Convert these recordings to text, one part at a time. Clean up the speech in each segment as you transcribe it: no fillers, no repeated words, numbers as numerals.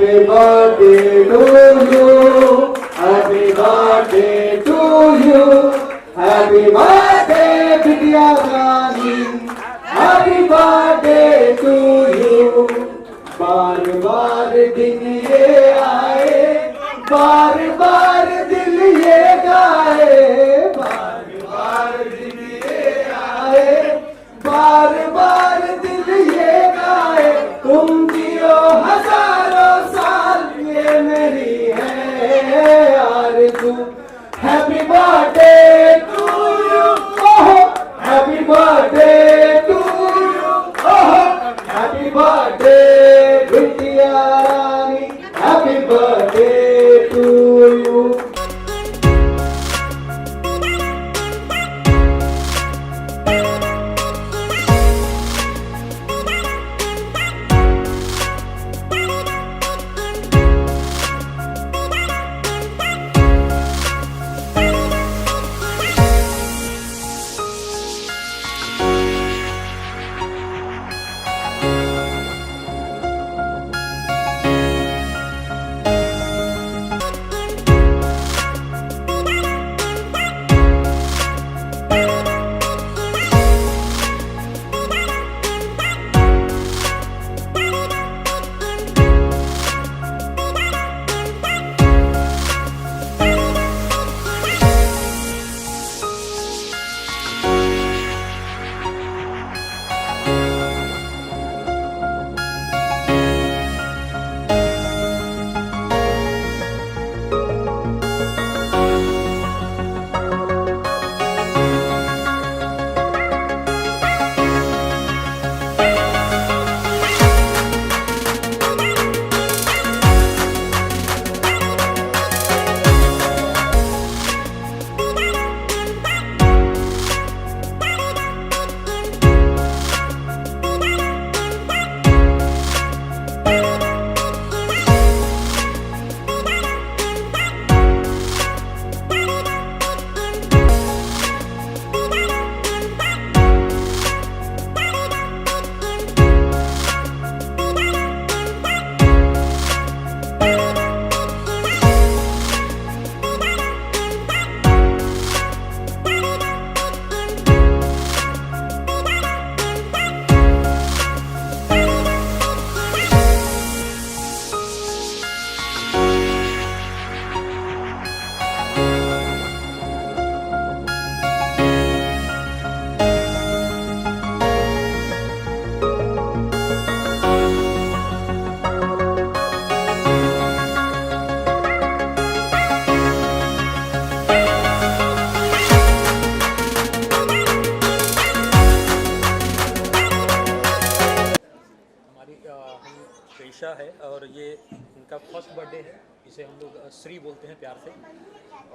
Happy birthday to you. Happy birthday to you. Happy birthday, Vidya Rani. Happy birthday to you. बार बार दिन ये आए, बार बार दिल ये गाए, बार बार दिन ये आए, बार बार दिल ये गाए, तुम जियो हजारों साल ये मेरी है आरज़ू। Happy birthday to you, happy birthday to you, happy birthday बिटिया रानी, happy birthday to you. Prisha है और ये इनका फर्स्ट बर्थडे है। इसे हम लोग श्री बोलते हैं प्यार से।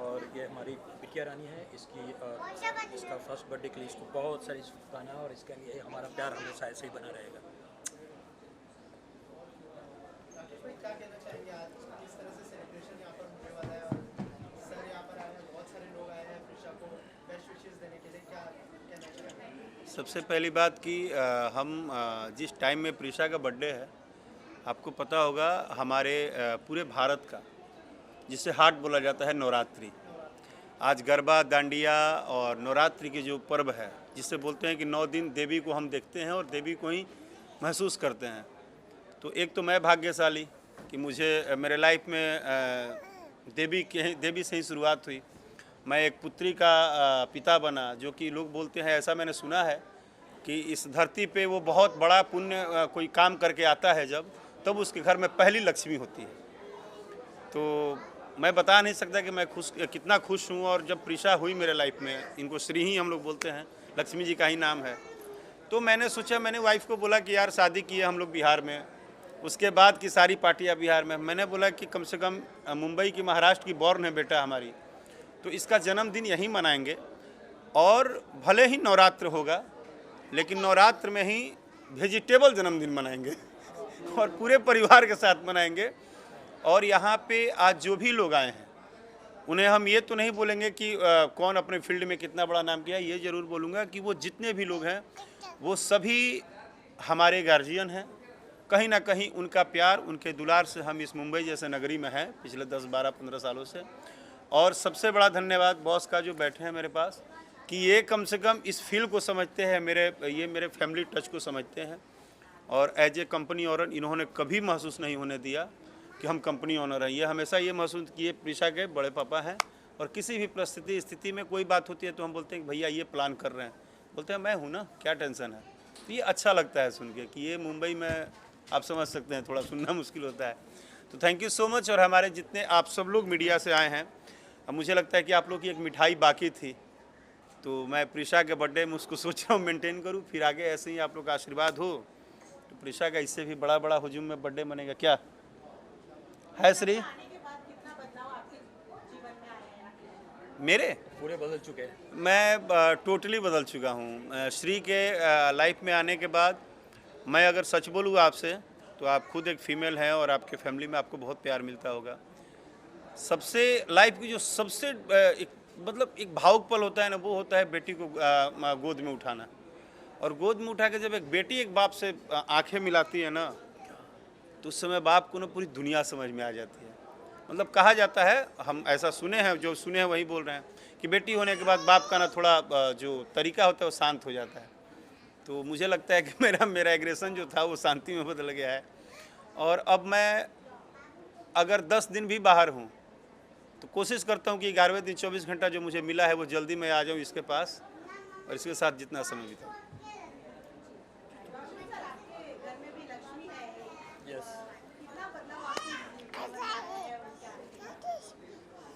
और ये हमारी बिटिया रानी है, इसका फर्स्ट बर्थडे के लिए इसको बहुत सारी शुभकामनाएं और इसके लिए हमारा प्यार हमेशा ऐसे ही बना रहेगा। क्या कहना चाहेंगे आज किस तरह से सेलिब्रेशन यहाँ पर होने वाला है? और सर यहाँ पर आए हैं, बहुत सारे लोग आए हैं प्रीशा को बेस्ट विशेस देने के लिए, क्या कहना चाहेंगे? सबसे पहली बात कि हम जिस टाइम में प्रीशा का बर्थडे है, आपको पता होगा हमारे पूरे भारत का जिसे हाट बोला जाता है नवरात्रि। आज गरबा, डांडिया और नवरात्रि के जो पर्व है, जिसे बोलते हैं कि 9 दिन देवी को हम देखते हैं और देवी को ही महसूस करते हैं। तो एक तो मैं भाग्यशाली कि मुझे मेरे लाइफ में देवी से ही शुरुआत हुई। मैं एक पुत्री का पिता बना, जो कि लोग बोलते हैं, ऐसा मैंने सुना है कि इस धरती पे वो बहुत बड़ा पुण्य कोई काम करके आता है जब, तब उसके घर में पहली लक्ष्मी होती है। तो मैं बता नहीं सकता कि मैं कितना खुश हूँ। और जब प्रीशा हुई मेरे लाइफ में, इनको श्री ही हम लोग बोलते हैं, लक्ष्मी जी का ही नाम है, तो मैंने सोचा, मैंने वाइफ को बोला कि यार शादी की है हम लोग बिहार में, उसके बाद की सारी पार्टियाँ बिहार में। मैंने बोला कि कम से कम मुंबई की, महाराष्ट्र की बॉर्न है बेटा हमारी, तो इसका जन्मदिन यहीं मनाएंगे। और भले ही नवरात्र होगा, लेकिन नवरात्र में ही वेजिटेबल जन्मदिन मनाएंगे और पूरे परिवार के साथ मनाएंगे। और यहाँ पे आज जो भी लोग आए हैं, उन्हें हम ये तो नहीं बोलेंगे कि कौन अपने फील्ड में कितना बड़ा नाम किया, ये ज़रूर बोलूँगा कि वो जितने भी लोग हैं वो सभी हमारे गार्जियन हैं, कहीं ना कहीं उनका प्यार, उनके दुलार से हम इस मुंबई जैसे नगरी में हैं पिछले 10, 12, 15 सालों से। और सबसे बड़ा धन्यवाद बॉस का जो बैठे हैं मेरे पास, कि ये कम से कम इस फील को समझते हैं, मेरे फैमिली टच को समझते हैं। और एज ए कंपनी ओनर इन्होंने कभी महसूस नहीं होने दिया कि हम कंपनी ओनर हैं। ये हमेशा ये महसूस किए प्रिशा के बड़े पापा हैं, और किसी भी परिस्थिति स्थिति में कोई बात होती है तो हम बोलते हैं कि भैया ये प्लान कर रहे हैं, बोलते हैं मैं हूँ ना, क्या टेंशन है। तो ये अच्छा लगता है सुन के कि ये मुंबई में आप समझ सकते हैं, थोड़ा सुनना मुश्किल होता है। तो थैंक यू सो मच। और हमारे जितने आप सब लोग मीडिया से आए हैं, अब मुझे लगता है कि आप लोग की एक मिठाई बाकी थी, तो मैं प्रिशा के बर्थडे में उसको सोच रहा हूँ मेंटेन करूँ, फिर आगे ऐसे ही आप लोग का आशीर्वाद हो तो प्रिशा का इससे भी बड़ा हुजूम में बर्थडे बनेगा। क्या है श्री? मेरे पूरे बदल चुके हैं। मैं टोटली बदल चुका हूँ। श्री के लाइफ में आने के बाद मैं अगर सच बोलूँ आपसे, तो आप खुद एक फीमेल हैं और आपके फैमिली में आपको बहुत प्यार मिलता होगा। सबसे लाइफ की जो सबसे मतलब एक भावुक पल होता है ना, वो होता है बेटी को गोद में उठाना। और गोद में उठा के जब एक बेटी एक बाप से आंखें मिलाती है ना, तो उस समय बाप को ना पूरी दुनिया समझ में आ जाती है। मतलब कहा जाता है, हम ऐसा सुने हैं, जो सुने हैं वही बोल रहे हैं, कि बेटी होने के बाद बाप का ना थोड़ा जो तरीका होता है वो शांत हो जाता है। तो मुझे लगता है कि मेरा एग्रेशन जो था वो शांति में बदल गया है। और अब मैं अगर 10 दिन भी बाहर हूँ तो कोशिश करता हूँ कि 11वें दिन 24 घंटा जो मुझे मिला है वो जल्दी मैं आ जाऊँ इसके पास और इसके साथ जितना समय बिताऊँ।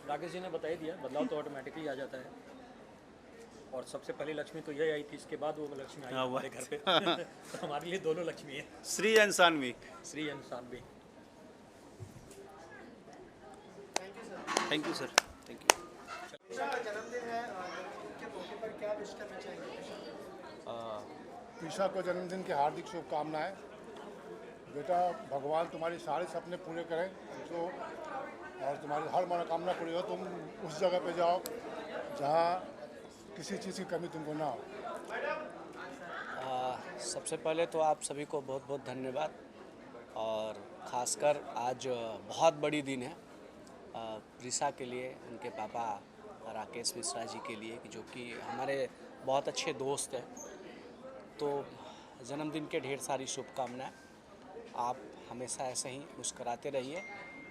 राकेश जी ने बता ही दिया, बदलाव तो ऑटोमेटिकली आ जाता है। और सबसे पहली लक्ष्मी तो यही आई थी, इसके बाद वो लक्ष्मी आई हमारे घर पे। तो हमारे लिए दोनों लक्ष्मी है, Shri and Saanvi. Shri and Saanvi. Thank you sir, thank you. Prisha का जन्मदिन है, जन्मदिन के मौके पर क्या विश करना चाहेंगे? प्रिशा को जन्मदिन की हार्दिक शुभकामनाएं। बेटा, भगवान तुम्हारे सारे सपने पूरे करें जो, और तुम्हारी हर मनोकामना पूरी हो। तुम उस जगह पे जाओ जहाँ किसी चीज़ की कमी तुमको ना हो। सबसे पहले तो आप सभी को बहुत बहुत धन्यवाद, और ख़ासकर आज बहुत बड़ी दिन है प्रिशा के लिए, उनके पापा राकेश मिश्रा जी के लिए, जो कि हमारे बहुत अच्छे दोस्त हैं। तो जन्मदिन के ढेर सारी शुभकामनाएं। आप हमेशा ऐसे ही मुस्कुराते रहिए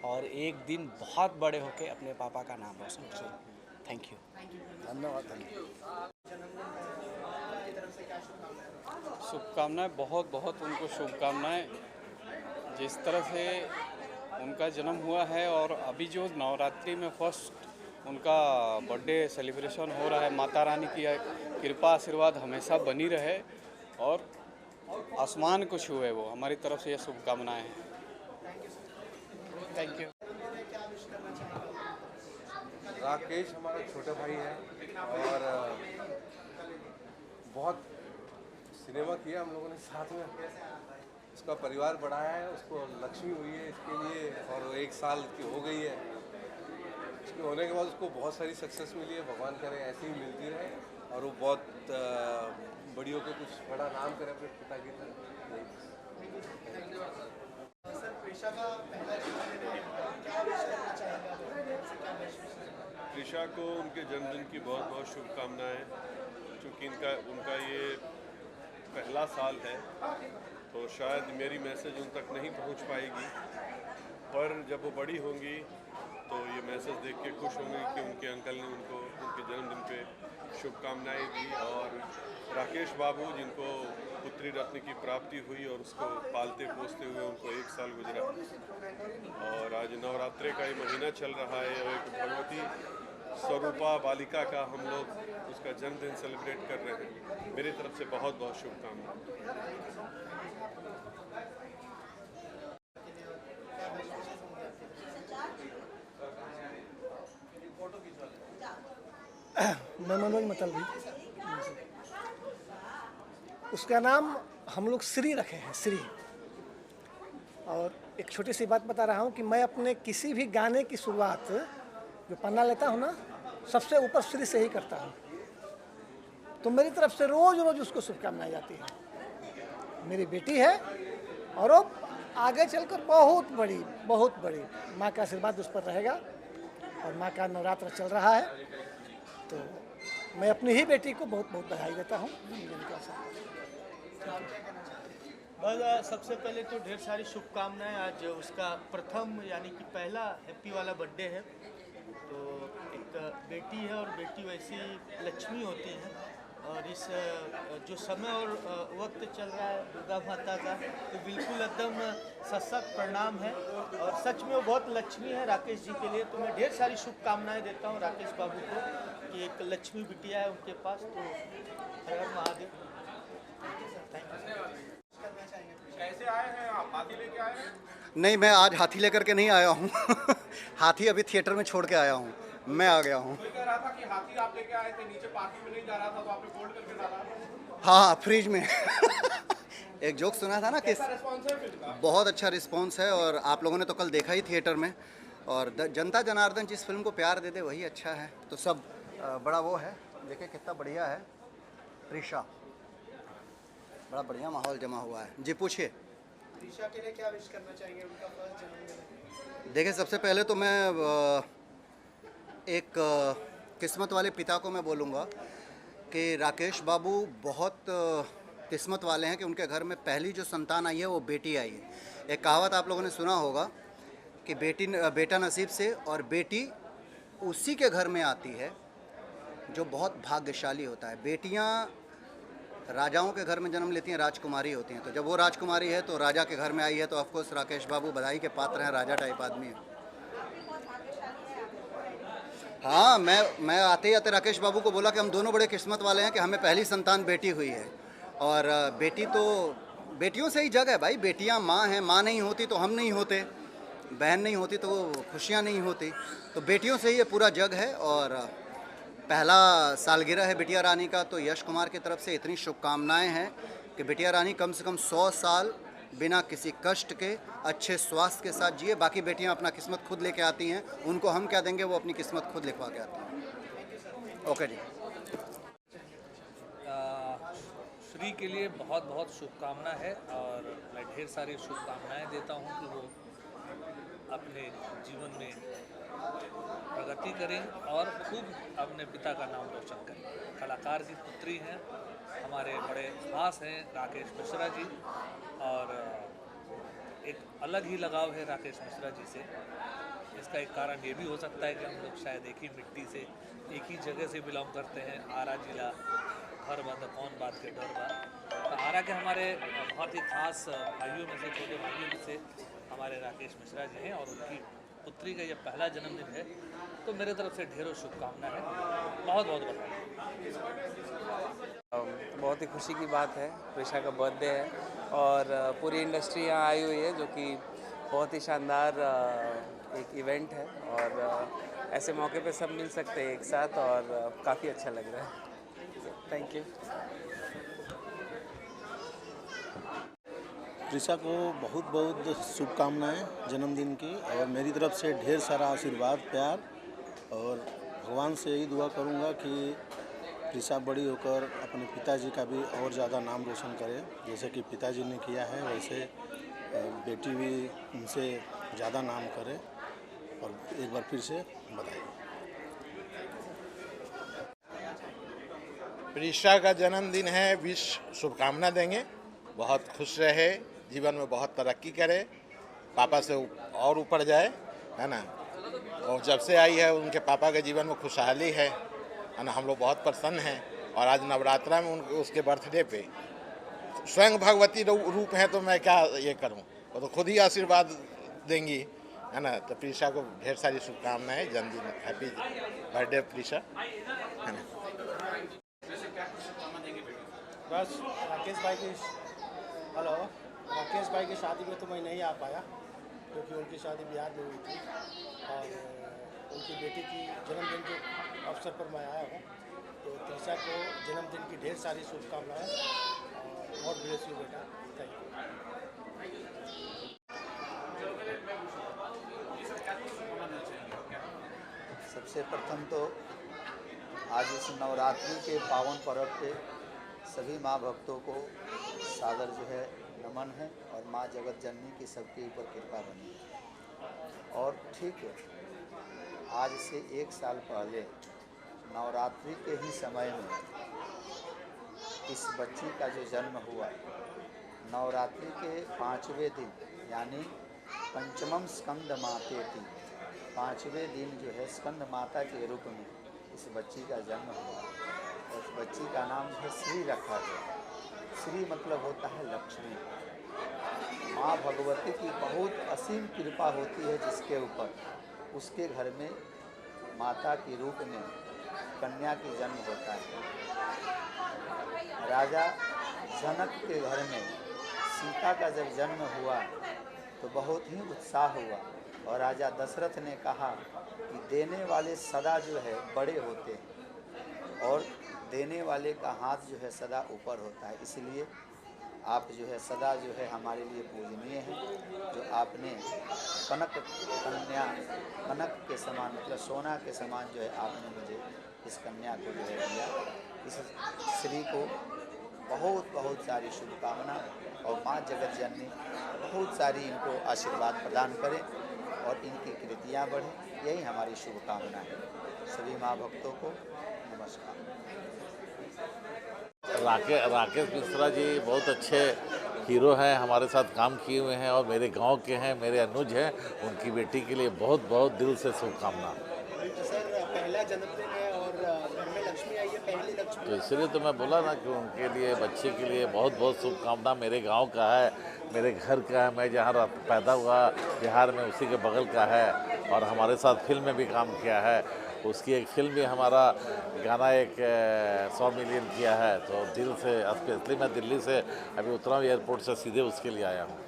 और एक दिन बहुत बड़े होकर अपने पापा का नाम रोशन करें। Thank you. धन्यवाद। शुभकामनाएं, बहुत बहुत उनको शुभकामनाएं। जिस तरह से उनका जन्म हुआ है और अभी जो नवरात्रि में फर्स्ट उनका बर्थडे सेलिब्रेशन हो रहा है, माता रानी की कृपा आशीर्वाद हमेशा बनी रहे और आसमान को छुए, वो हमारी तरफ से ये शुभकामनाएं हैं। Thank you. राकेश हमारा छोटा भाई है और बहुत सिनेमा किया हम लोगों ने साथ में। उसका परिवार बढ़ाया है, उसको लक्ष्मी हुई है इसके लिए, और 1 साल की हो गई है। इसके होने के बाद उसको बहुत सारी सक्सेस मिली है। भगवान करे ऐसे ही मिलती रहे और वो बहुत बड़ी होकर कुछ बड़ा नाम करे अपने पिता की तरह। सर, प्रिशा का पहला जन्मदिन है, क्या विश करना चाहेंगे? प्रिशा को उनके जन्मदिन की बहुत बहुत शुभकामनाएं। चूँकि उनका ये पहला साल है तो शायद मेरी मैसेज उन तक नहीं पहुंच पाएगी, पर जब वो बड़ी होंगी तो ये मैसेज देख के खुश होंगी कि उनके अंकल ने उनको उनके जन्मदिन पे शुभकामनाएं दी। और राकेश बाबू, जिनको पुत्री रत्न की प्राप्ति हुई और उसको पालते पोसते हुए उनको 1 साल गुजरा, और आज नवरात्रे का ये महीना चल रहा है और एक भगवती स्वरूपा बालिका का हम लोग उसका जन्मदिन सेलिब्रेट कर रहे हैं। मेरी तरफ से बहुत बहुत शुभकामनाएं। मैं मनोज मतलबी। उसका नाम हम लोग श्री रखे हैं, श्री। और एक छोटी सी बात बता रहा हूँ कि मैं अपने किसी भी गाने की शुरुआत जो पन्ना लेता हूँ ना, सबसे ऊपर श्री से ही करता हूँ। तो मेरी तरफ से रोज़ रोज़ उसको शुभकामनाएं जाती है। मेरी बेटी है और वो आगे चलकर बहुत बड़ी माँ का आशीर्वाद उस पर रहेगा। और माँ का नवरात्र चल रहा है, तो मैं अपनी ही बेटी को बहुत बहुत बधाई देता हूँ जन्मदिन के अवसर पर। बस सबसे पहले तो ढेर सारी शुभकामनाएं। आज उसका प्रथम यानी कि पहला हैप्पी वाला बर्थडे है। तो एक बेटी है और बेटी वैसी लक्ष्मी होती है। और इस जो समय और वक्त चल रहा है दुर्गा माता का, तो बिल्कुल एकदम सशक्त प्रणाम है। और सच में वो बहुत लक्ष्मी है राकेश जी के लिए। तो मैं ढेर सारी शुभकामनाएं देता हूँ राकेश बाबू को कि एक लक्ष्मी बिटिया है उनके पास। तो हर हर महादेव। कैसे आए हैं आप? हाथी लेके आए हैं? नहीं, मैं आज हाथी लेकर के नहीं आया हूँ हाथी अभी थिएटर में छोड़ के आया हूँ, मैं आ गया हूँ। कोई कह रहा था कि हाथी आप लेके आए थे, नीचे पार्किंग में नहीं जा रहा था, तो आपने फोल्ड करके डाला। हाँ, फ्रिज में एक जोक सुना था ना कि रिस्पॉन्स है फिल्म का? बहुत अच्छा रिस्पांस है। और आप लोगों ने तो कल देखा ही थिएटर में। और जनता जनार्दन जिस फिल्म को प्यार दे दे वही अच्छा है। तो सब बड़ा वो है, देखिए कितना बढ़िया है। प्रीशा, बड़ा बढ़िया माहौल जमा हुआ है। जी पूछिए। प्रीशा के लिए क्या विश करना चाहेंगे? उनका फर्स्ट जन्मदिन है। देखिए, सबसे पहले तो मैं एक किस्मत वाले पिता को मैं बोलूँगा कि राकेश बाबू बहुत किस्मत वाले हैं कि उनके घर में पहली जो संतान आई है वो बेटी आई है। एक कहावत आप लोगों ने सुना होगा कि बेटा नसीब से, और बेटी उसी के घर में आती है जो बहुत भाग्यशाली होता है। बेटियां राजाओं के घर में जन्म लेती हैं, राजकुमारी होती हैं। तो जब वो राजकुमारी है तो राजा के घर में आई है, तो ऑफकोर्स राकेश बाबू बधाई के पात्र हैं, राजा टाइप आदमी है। हाँ, मैं आते आते राकेश बाबू को बोला कि हम दोनों बड़े किस्मत वाले हैं कि हमें पहली संतान बेटी हुई है। और बेटी तो बेटियों से ही जग है भाई। बेटियां माँ हैं, माँ नहीं होती तो हम नहीं होते, बहन नहीं होती तो खुशियाँ नहीं होती। तो बेटियों से ही ये पूरा जग है। और पहला सालगिरह है बिटिया रानी का, तो यश कुमार की तरफ से इतनी शुभकामनाएं हैं कि बिटिया रानी कम से कम 100 साल बिना किसी कष्ट के अच्छे स्वास्थ्य के साथ जिए। बाकी बेटियां अपना किस्मत खुद लेके आती हैं, उनको हम क्या देंगे, वो अपनी किस्मत खुद लिखवा के आती हैं। ओके जी। श्री के लिए बहुत बहुत शुभकामना है। और मैं ढेर सारी शुभकामनाएं देता हूं कि वो अपने जीवन में प्रगति करें और खूब अपने पिता का नाम रोशन करें। कलाकार की पुत्री हैं, हमारे बड़े खास हैं राकेश मिश्रा जी। और एक अलग ही लगाव है राकेश मिश्रा जी से। इसका एक कारण ये भी हो सकता है कि हम लोग शायद एक ही मिट्टी से, एक ही जगह से बिलोंग करते हैं। आरा जिला, घर बंद कौन बात के डर बा। तो आरा के हमारे बहुत ही खास भाइयों में से, छोटे भाइयों में से हमारे राकेश मिश्रा जी हैं। और उनकी पुत्री का ये पहला जन्मदिन है, तो मेरे तरफ से ढेरों शुभकामनाएं हैं। बहुत बहुत बधाई। बहुत ही खुशी की बात है, प्रीशा का बर्थडे है और पूरी इंडस्ट्री यहाँ आई हुई है, जो कि बहुत ही शानदार एक इवेंट है। और ऐसे मौके पे सब मिल सकते हैं एक साथ और काफ़ी अच्छा लग रहा है। Thank you. प्रीशा को बहुत बहुत शुभकामनाएं जन्मदिन की, और मेरी तरफ से ढेर सारा आशीर्वाद, प्यार। और भगवान से यही दुआ करूंगा कि प्रीशा बड़ी होकर अपने पिताजी का भी और ज़्यादा नाम रोशन करे। जैसे कि पिताजी ने किया है, वैसे बेटी भी उनसे ज़्यादा नाम करे। और एक बार फिर से बधाई। प्रीशा का जन्मदिन है, विश शुभकामना देंगे। बहुत खुश रहे, जीवन में बहुत तरक्की करे, पापा से और ऊपर जाए, है ना। और जब से आई है उनके पापा के जीवन में खुशहाली है ना। हम लोग बहुत प्रसन्न हैं। और आज नवरात्रा में उसके बर्थडे पे स्वयं भगवती रूप है, तो मैं क्या ये करूं, वो तो खुद ही आशीर्वाद देंगी, है ना। तो प्रीशा को ढेर सारी शुभकामनाएं, जन्मदिन, हैप्पी बर्थडे प्रीशा, है ना। बस राकेश भाई की शादी में तो मैं नहीं आ पाया, क्योंकि उनकी शादी बिहार में हुई थी। और उनकी बेटी की जन्मदिन के अवसर पर मैं आया हूँ। तो प्रीशा को जन्मदिन की ढेर सारी शुभकामनाएं और गॉड ब्लेस यू बेटा। Thank you. सबसे प्रथम तो आज इस नवरात्रि के पावन पर्व पे सभी माँ भक्तों को सादर जो है नमन है और माँ जगत जननी की सबके ऊपर कृपा बनी है। और ठीक आज से 1 साल पहले नवरात्रि के ही समय में इस बच्ची का जो जन्म हुआ, नवरात्रि के 5वें दिन यानी पंचमम स्कंद माते थी, 5वें दिन जो है स्कंद माता के रूप में इस बच्ची का जन्म हुआ। और उस बच्ची का नाम जो है श्री रखा गया। श्री मतलब होता है लक्ष्मी। माँ भगवती की बहुत असीम कृपा होती है जिसके ऊपर, उसके घर में माता के रूप में कन्या की जन्म होता है। राजा जनक के घर में सीता का जब जन्म हुआ तो बहुत ही उत्साह हुआ और राजा दशरथ ने कहा कि देने वाले सदा जो है बड़े होते हैं और देने वाले का हाथ जो है सदा ऊपर होता है, इसलिए आप जो है सदा जो है हमारे लिए पूजनीय हैं। जो आपने कनक कन्या, कनक के समान मतलब सोना के समान जो है आपने मुझे इस कन्या को जो है दिया। इस श्री को बहुत बहुत सारी शुभकामना और माँ जगत जननी बहुत सारी इनको आशीर्वाद प्रदान करें और इनकी कृतियाँ बढ़ें, यही हमारी शुभकामना है। सभी माँ भक्तों को नमस्कार। राकेश मिश्रा जी बहुत अच्छे हीरो हैं, हमारे साथ काम किए हुए हैं और मेरे गांव के हैं, मेरे अनुज हैं। उनकी बेटी के लिए बहुत बहुत दिल से शुभकामना। सर पहला जन्मदिन है और घर में लक्ष्मी आई है, पहली लक्ष्मी, तो इसलिए तो मैं बोला ना कि उनके लिए, बच्चे के लिए बहुत बहुत शुभकामना। मेरे गांव का है, मेरे घर का है, मैं जहाँ पैदा हुआ बिहार में उसी के बगल का है और हमारे साथ फिल्म में भी काम किया है। उसकी एक फिल्म भी हमारा गाना एक 100 मिलियन किया है। तो दिल से स्पेशली मैं दिल्ली से अभी उतरा हूँ एयरपोर्ट से, सीधे उसके लिए आया हूँ।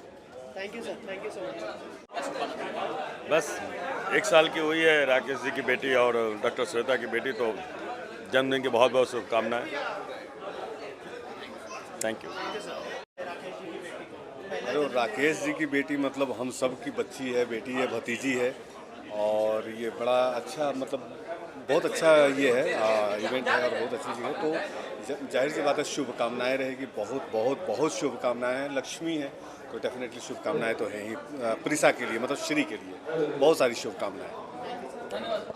Thank you sir, thank you so much. बस 1 साल की हुई है राकेश जी की बेटी और डॉक्टर श्वेता की बेटी, तो जन्मदिन की बहुत बहुत शुभकामनाएं। Thank you. अरे राकेश जी की बेटी मतलब हम सब की बच्ची है, बेटी है, भतीजी है और ये बड़ा अच्छा मतलब बहुत अच्छा ये है इवेंट है और बहुत अच्छी चीज़ है। तो जाहिर सी बात है शुभकामनाएं रहेगी, बहुत बहुत बहुत शुभकामनाएं हैं। लक्ष्मी है तो डेफिनेटली शुभकामनाएं तो हैं ही प्रिसा के लिए, मतलब श्री के लिए बहुत सारी शुभकामनाएं।